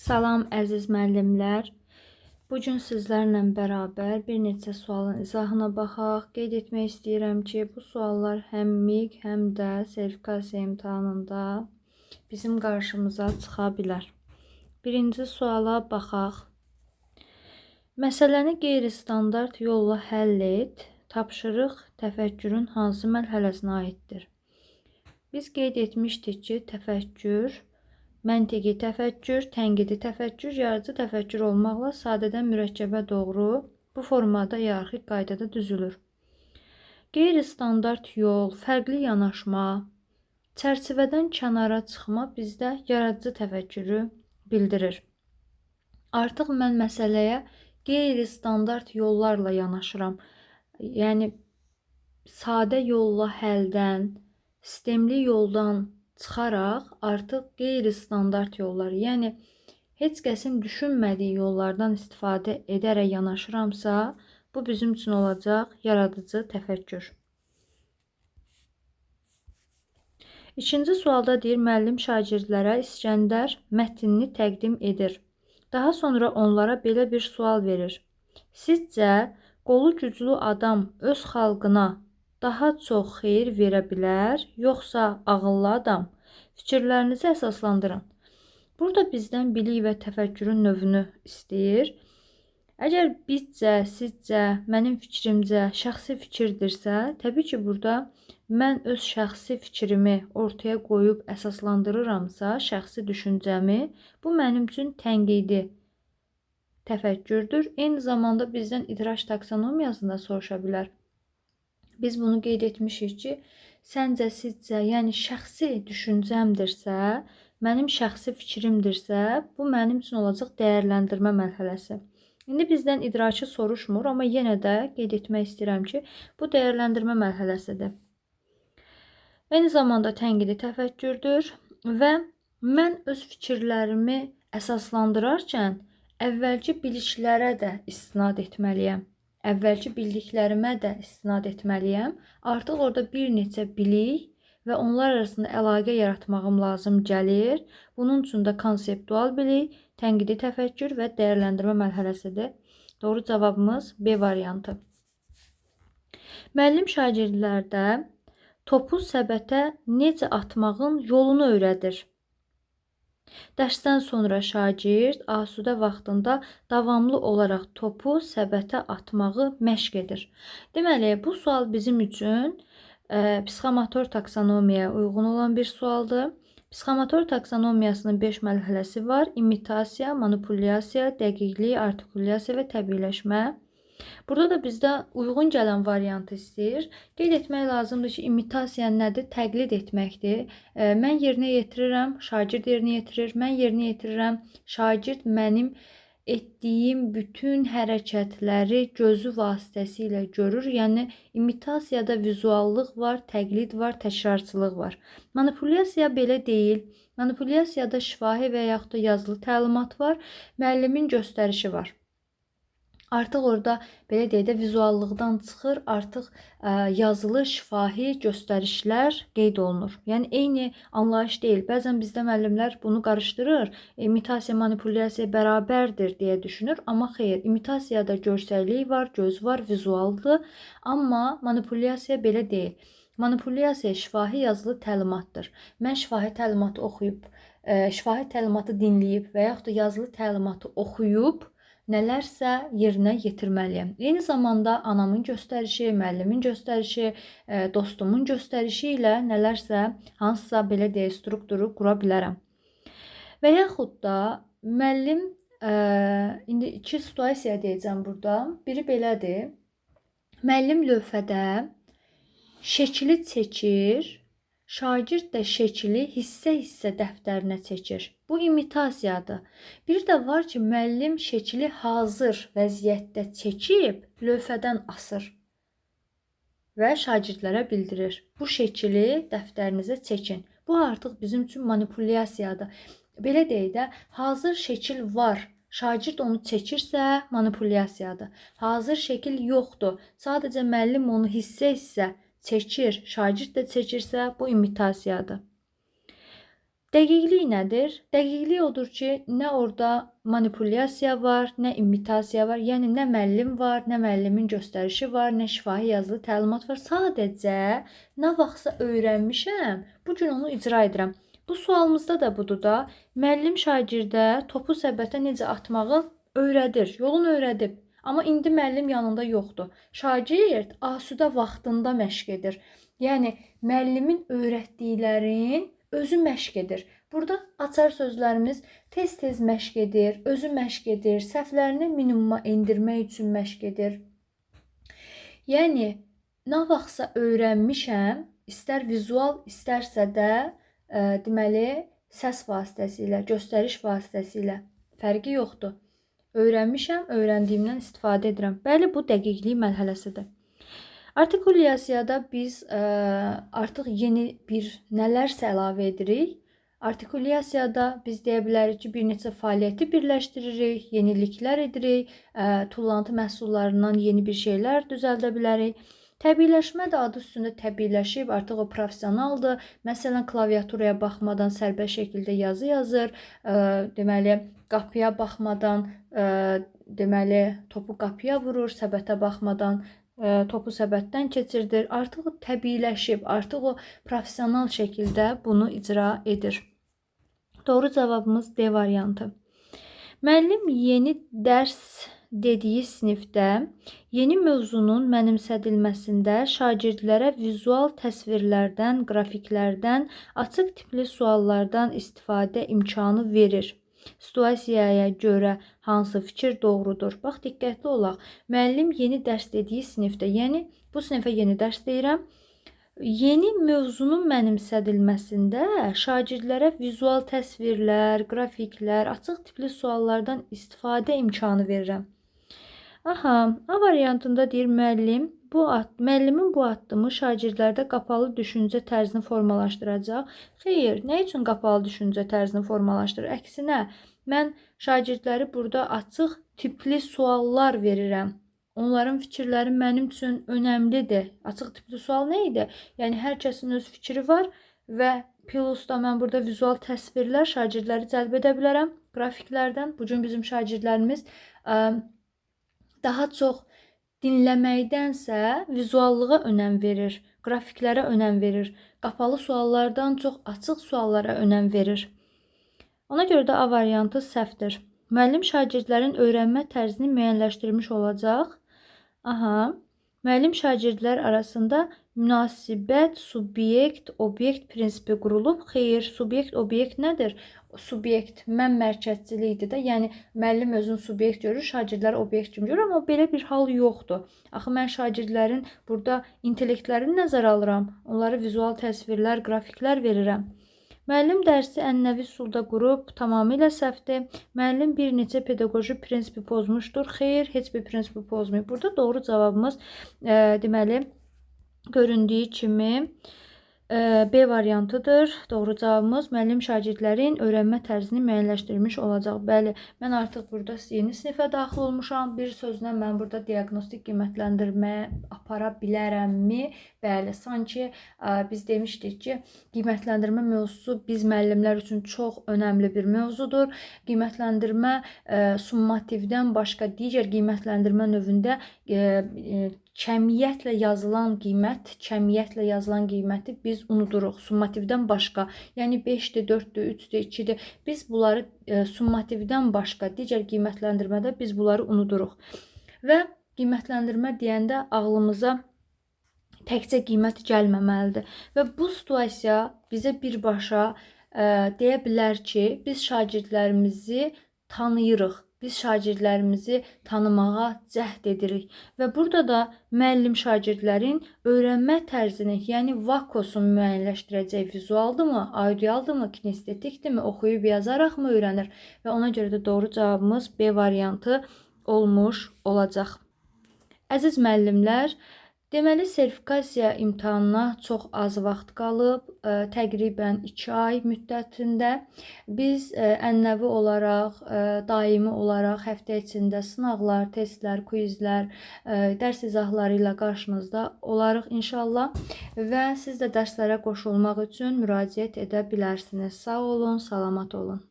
Salam əziz müəllimlər. Bu gün sizlərlə bərabər bir neçə sualın izahına baxaq. Qeyd etmək istəyirəm ki, bu suallar həm MİQ, həm də sertifikasiya imtahanında bizim qarşımıza çıxa bilər. Birinci suala baxaq. Məsələni qeyri-standart yolla həll et. Tapşırıq təfəkkürün hansı mərhələsinə aiddir? Biz qeyd etmişdik ki, təfəkkür məntiqi təfəkkür, tənqidi təfəkkür, yaradıcı təfəkkür olmaqla sadədən mürəkkəbə doğru bu formada hiyerarxik qaydada düzülür. Qeyri-standart yol, fərqli yanaşma, çərçivədən kənara çıxma bizdə yaradıcı təfəkkürü bildirir. Artıq mən məsələyə qeyri-standart yollarla yanaşıram. Yəni, sadə yolla həldən, sistemli yoldan çıxaraq artıq qeyri-standart yollar, yəni heç kəsin düşünmədiyi yollardan istifadə edərək yanaşıramsa, bu bizim üçün olacaq yaradıcı təfəkkür. İkinci sualda deyir, müəllim şagirdlərə İskəndər mətnini təqdim edir. Daha sonra onlara belə bir sual verir. Sizcə, qolu güclü adam öz xalqına daha çox xeyir verə bilər, yoxsa ağıllı adam? Fikirlərinizi əsaslandırın. Burada bizdən bilik və təfəkkürün növünü istəyir. Əgər bizcə, sizcə, mənim fikrimcə şəxsi fikirdirsə, təbii ki, burada mən öz şəxsi fikrimi ortaya qoyub əsaslandırıramsa, şəxsi düşüncəmi, bu mənim üçün tənqidi təfəkkürdür. Eyni zamanda bizdən idraç taksonomiyasında soruşa bilər. Biz bunu qeyd etmişik ki, səncə, sizcə, yəni şəxsi düşüncəmdirsə, mənim şəxsi fikrimdirsə, bu mənim üçün olacaq dəyərləndirmə mərhələsi. İndi bizdən idraki soruşmur, amma yenə də qeyd etmək istəyirəm ki, bu dəyərləndirmə mərhələsidir. Eyni zamanda tənqidi təfəkkürdür və mən öz fikirlərimi əsaslandırarkən əvvəlki biliklərə də istinad etməliyəm. Əvvəlki bildiklərimə də istinad etməliyəm. Artıq orada bir neçə bilik və onlar arasında əlaqə yaratmağım lazım gəlir. Bunun üçün də konseptual bilik, tənqidi təfəkkür və dəyərləndirmə mərhələsidir. Doğru cavabımız B variantı. Müəllim şagirdlərdə topu səbətə necə atmağın yolunu öyrədir. Dərsdən sonra şagird asudə vaxtında davamlı olaraq topu səbətə atmağı məşq edir. Deməli, bu sual bizim üçün psixomotor taksonomiyaya uyğun olan bir sualdır. Psixomotor taksonomiyasının 5 mərhələsi var. İmitasiya, manipulyasiya, dəqiqlik, artikulyasiya və təbiiləşmə. Burada da bizdə uyğun gələn variantı istəyir. Qeyd etmək lazımdır ki, imitasiya nədir? Təqlid etməkdir. Mən yerinə yetirirəm, şagird yerinə yetirir. Mən yerinə yetirirəm, şagird mənim etdiyim bütün hərəkətləri gözü vasitəsilə görür. Yəni, imitasiyada vizuallıq var, təqlid var, təkrarçılıq var. Manipulyasiya belə deyil. Manipulyasiyada şifahi və yaxud da yazılı təlimat var, müəllimin göstərişi var. Artıq orada belə deyək də vizuallıqdan çıxır, artıq yazılı, şifahi göstərişlər qeyd olunur. Yəni eyni anlayış deyil. Bəzən bizdə müəllimlər bunu qarışdırır. İmitasiya, manipulyasiya bərabərdir deyə düşünür, amma xeyr, imitasiyada görsəllik var, göz var, vizualdır, amma manipulyasiya belə deyil. Manipulyasiya şifahi yazılı təlimatdır. Mən şifahi təlimatı oxuyub, şifahi təlimatı dinləyib və yaxud da yazılı təlimatı oxuyub nələrsə yerinə yetirməliyəm. Eyni zamanda anamın göstərişi, müəllimin göstərişi, dostumun göstərişi ilə nələrsə, hansısa belə deyək, strukturu qura bilərəm. Və yaxud da müəllim, indi iki situasiya deyəcəm burada. Biri belədir. Müəllim lövhədə şəkili çəkir, şagird də şəkili hissə-hissə dəftərinə çəkir. Bu imitasiyadır. Bir də var ki, müəllim şəkili hazır vəziyyətdə çəkib, lövhədən asır və şagirdlərə bildirir. Bu şəkili dəftərinizə çəkin. Bu artıq bizim üçün manipulyasiyadır. Belə deyək də, hazır şəkil var. Şagird onu çəkirsə, manipulyasiyadır. Hazır şəkil yoxdur. Sadəcə müəllim onu hissə-hissə çəkir, şagird də çəkirsə, bu imitasiyadır. Dəqiqlik nədir? Dəqiqlik odur ki, nə orada manipulyasiya var, nə imitasiya var. Yəni nə müəllim var, nə müəllimin göstərişi var, nə şifahi yazılı təlimat var. Sadəcə nə vaxtsa öyrənmişəm, bu gün onu icra edirəm. Bu sualımızda da budur da. Müəllim şagirdə topu səbətə necə atmağı öyrədir, yolunu öyrədib. Amma indi müəllim yanında yoxdur. Şagird asudə vaxtında məşq edir. Yəni müəllimin öyrətdiklərin özü məşq edir. Burada açar sözlərimiz tez-tez məşq edir, özü məşq edir, səhvlərini minimuma endirmək üçün məşq edir. Yəni nə vaxtsa öyrənmişəm, istər vizual, istərsə də deməli səs vasitəsilə, göstəriş vasitəsilə fərqi yoxdur. Öyrənmişəm, öyrəndiyimdən istifadə edirəm. Bəli, bu dəqiqlik mərhələsidir. Artikulyasiyada biz artıq yeni bir nələrsə əlavə edirik. Artikulyasiyada biz deyə bilərik ki, bir neçə fəaliyyəti birləşdiririk, yeniliklər edirik, tullantı məhsullarından yeni bir şeylər düzəldə bilərik. Təbiiləşmə də adı üstündə təbiiləşib, artıq o professionaldır. Məsələn, klaviaturaya baxmadan sərbəst şəkildə yazı yazır. Deməli, qapıya baxmadan, deməli, topu qapıya vurur, səbətə baxmadan topu səbətdən keçirdir. Artıq o təbiiləşib, artıq o professional şəkildə bunu icra edir. Doğru cavabımız D variantı. Müəllim yeni dərs dediyi sinifdə yeni mövzunun mənimsədilməsində şagirdlərə vizual təsvirlərdən, qrafiklərdən, açıq tipli suallardan istifadə imkanı verir. Situasiyaya görə hansı fikir doğrudur? Bax, diqqətli olaq. Müəllim yeni dərs dediyi sinifdə, yəni bu sinifə yeni dərs deyirəm. Yeni mövzunun mənimsədilməsində şagirdlərə vizual təsvirlər, qrafiklər, açıq tipli suallardan istifadə imkanı verirəm. Aha, A variantında deyir müəllimin bu addımı şagirdlərdə qapalı düşüncə tərzini formalaşdıracaq. Xeyr, nə üçün qapalı düşüncə tərzini formalaşdırır? Əksinə, mən şagirdləri burada açıq tipli suallar verirəm. Onların fikirləri mənim üçün önəmlidir. Açıq tipli sual nə idi? Yəni hər kəsin öz fikri var və Plusda mən burada vizual təsvirlər şagirdləri cəlb edə bilərəm. Qrafiklərdən bugün bizim şagirdlərimiz daha çox dinləməkdənsə vizuallığa önəm verir, qrafiklərə önəm verir, qapalı suallardan çox açıq suallara önəm verir. Ona görə də A variantı səhvdir. Müəllim şagirdlərin öyrənmə tərzini müəyyənləşdirmiş olacaq. Aha, müəllim şagirdlər arasında münasibət, subyekt, obyekt prinsipi qurulub. Xeyr, subyekt, obyekt nədir? Subyekt mən mərkəzçilikdir də, yəni müəllim özünü subyekt görür, şagirdlər obyekt kimi görür, amma belə bir hal yoxdur. Axı mən şagirdlərin burada intellektlərini nəzərə alıram, onlara vizual təsvirlər, qrafiklər verirəm. Müəllim dərsi ənənəvi üsulda qurub, tamamilə səhvdir. Müəllim bir neçə pedaqoji prinsipi pozmuşdur. Xeyr, heç bir prinsipi pozmayıb. Burada doğru cavabımız deməli göründüyü kimi B variantıdır. Doğru cavabımız müəllim şagirdlərin öyrənmə tərzini müəyyənləşdirmiş olacaq. Bəli, mən artıq burada yeni sinifə daxil olmuşam. Bir sözlə mən burada diaqnostik qiymətləndirmə apara bilərəmmi? Bəli, sanki biz demişdik ki, qiymətləndirmə mövzusu biz müəllimlər üçün çox önəmli bir mövzudur. Qiymətləndirmə summativdən başqa digər qiymətləndirmə növündə kəmiyyətlə yazılan qiyməti biz unuduruq summativdən başqa. Yəni 5-dir, 4-dür, 3-dür, 2-dir. Biz bunları summativdən başqa digər qiymətləndirmədə biz bunları unuduruq. Və qiymətləndirmə deyəndə ağlımıza təkcə qiymət gəlməməlidir. Və bu situasiya bizə birbaşa deyə bilər ki, biz şagirdlərimizi tanıyırıq. Biz şagirdlərimizi tanımağa cəhd edirik. Və burada da müəllim şagirdlərin öyrənmə tərzini, yəni vakosunu müəyyənləşdirəcək. Vizualdırmı, audialdırmı, kinestetikdirmi, oxuyub yazaraqmı öyrənir? Və ona görə də doğru cavabımız B variantı olmuş olacaq. Əziz müəllimlər, Deməli, sertifikasiya imtahanına çox az vaxt qalıb, təqribən 2 ay müddətində biz ənənəvi olaraq, daimi olaraq həftə içində sınaqlar, testlər, kvizlər, dərs izahları ilə qarşınızda olarıq inşallah və siz də dərslərə qoşulmaq üçün müraciət edə bilərsiniz. Sağ olun, salamat olun.